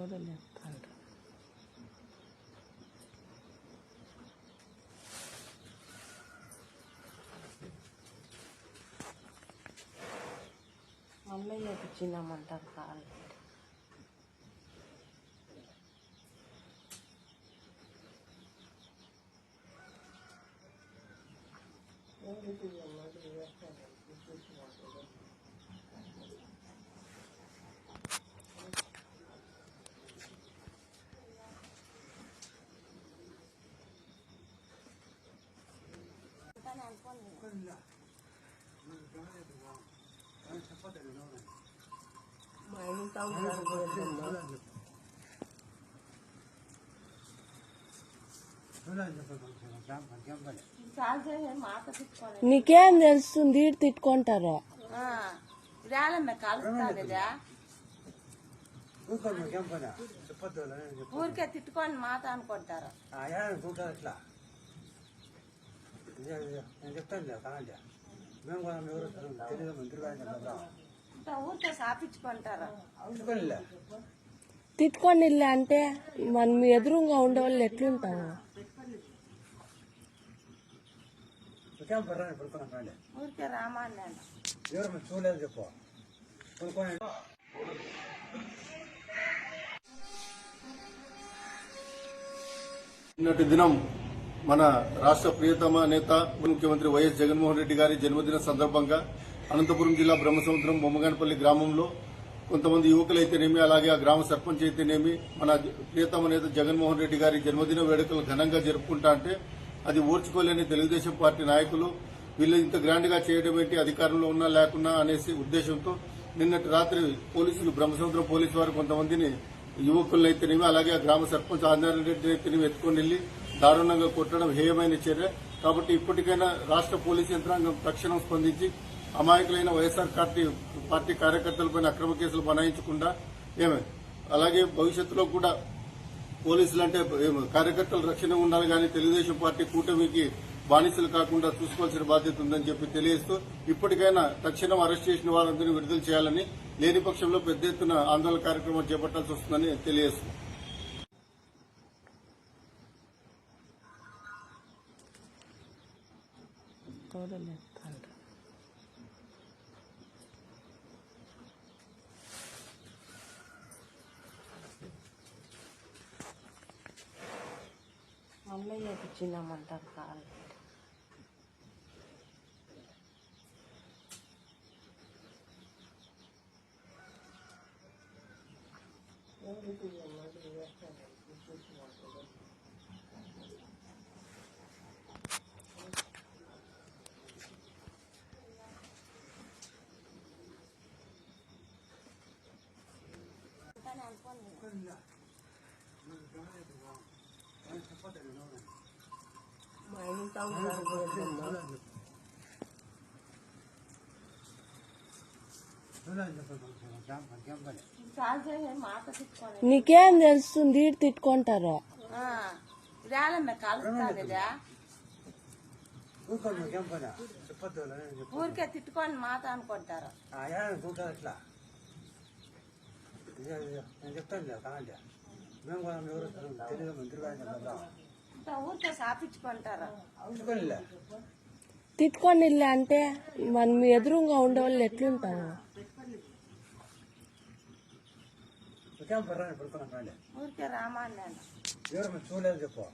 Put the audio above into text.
వదిలేస్తాడు. మళ్ళీ చేపించినామంటారు కాళ్ళు. మా ఇంట్లో నీకేం తెలుస్తుంది? తిట్టుకుంటారు. ఊరికే తిట్టుకొని మాట అనుకుంటారు. ఊరికే సాపించుకుంటారు. తిట్టుకొని అంటే మనం ఎదురుగా ఉండేవాళ్ళు ఎట్లుంటాము? ఊరికే రామాన్ని చూడలేదు చెప్పు. నిన్నటి దినం మన రాష్ట్ర ప్రియతమ నేత ముఖ్యమంత్రి వైఎస్ జగన్మోహన్ రెడ్డి గారి జన్మదిన సందర్భంగా అనంతపురం జిల్లా బ్రహ్మసముద్రం బొమ్మగానపల్లి గ్రామంలో కొంతమంది యువకులైతేనేమి, అలాగే ఆ గ్రామ సర్పంచ్ అయితేనేమి మన ప్రియతమ నేత జగన్మోహన్ రెడ్డి గారి జన్మదిన వేడుకలు ఘనంగా జరుపుకుంటా అంటే అది ఓర్చుకోలేని తెలుగుదేశం పార్టీ నాయకులు వీళ్ళు ఇంత గ్రాండ్ గా చేయడం ఏంటి, అధికారంలో ఉన్నా లేకున్నా అనేసి ఉద్దేశంతో నిన్నటి రాత్రి పోలీసులు బ్రహ్మసముద్రం పోలీసు వారు కొంతమందిని యువకులైతేనేమి, అలాగే ఆ గ్రామ సర్పంచ్ ఆంజనేయ రెడ్డి అయితేనేమి ఎత్తుకొని వెళ్లి దారుణంగా కొట్టడం హేయమైన చర్య. కాబట్టి ఇప్పటికైనా రాష్ట్ర పోలీసు యంత్రాంగం తక్షణం స్పందించి అమాయకులైన వైఎస్ఆర్ పార్టీ కార్యకర్తలపై అక్రమ కేసులు బనాయించకుండా అలాగే భవిష్యత్తులో కూడా పోలీసులు అంటే కార్యకర్తల రక్షణ ఉండాలి కానీ తెలుగుదేశం పార్టీ కూటమికి బానిసలు కాకుండా చూసుకోవాల్సిన బాధ్యత ఉందని చెప్పి తెలియజేస్తూ ఇప్పటికైనా తక్షణం అరెస్ట్ చేసిన వారందరినీ విడుదల చేయాలని, లేని పక్షంలో పెద్ద ఎత్తున ఆందోళన కార్యక్రమం చేపట్టాల్సి వస్తుందని తెలియజేస్తుంది. మళ్ళీ చేపించినామంటారు కాళ్ళు. మా ఇంట్లో నీకేం తెలుస్తుంది? తిట్టుకుంటారు. ఊరికే తిట్టుకొని మాట అనుకుంటారు. ఊరికే సాపించుకుంటారు. తిట్టుకొని అంటే మనం ఎదురుగా ఉండేవాళ్ళు ఎట్లుంటాము? ఊరికే రామాన్ని చూడలేదు చెప్పు.